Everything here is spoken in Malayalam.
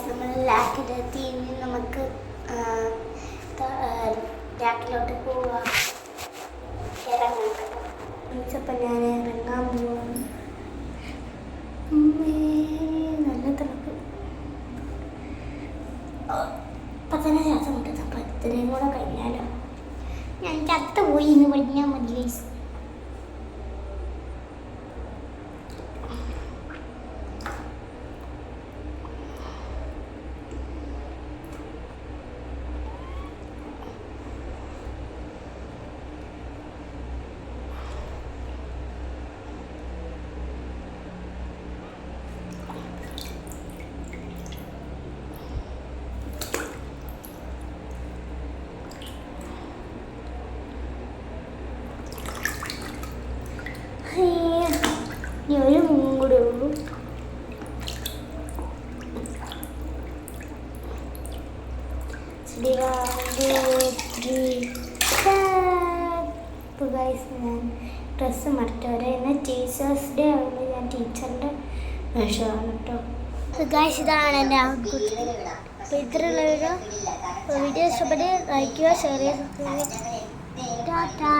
നമ്മൾ ലാക്കിലെത്തി നമുക്ക് ലാക്കിലോട്ട് പോവാം. ഇറങ്ങാം. ഞാൻ ഇറങ്ങാൻ പോവാണ്. നല്ല തിളപ്പ്. ഇപ്പം തന്നെ ശ്വാസം മുട്ടും. അപ്പം ഇത്രയും കൂടെ കഴിഞ്ഞാലോ ഞാൻ ചത്ത പോയി എന്ന് പറഞ്ഞാൽ മതി. ഇനി ഒരു മുങ്ങും കൂടെ ഉള്ളൂ. ഞാൻ ഡ്രസ്സ് മറച്ചവരെ എന്നാൽ ടീച്ചേഴ്സ് ഡേ ആവുമ്പോൾ ഞാൻ ടീച്ചറിൻ്റെ വേഷമാണ് കേട്ടോ. ഗൈസ് ഇതാണ് എൻ്റെ ഔട്ട്ഫിറ്റ്. അപ്പോൾ ഇത്രയുള്ളൊരു വീഡിയോ ഇഷ്ടപ്പെട്ട് ലൈക്ക് ചെയ്യുക, ഷെയർ ചെയ്യുക, സബ്സ്ക്രൈബ് ചെയ്യുക. ടാറ്റാ.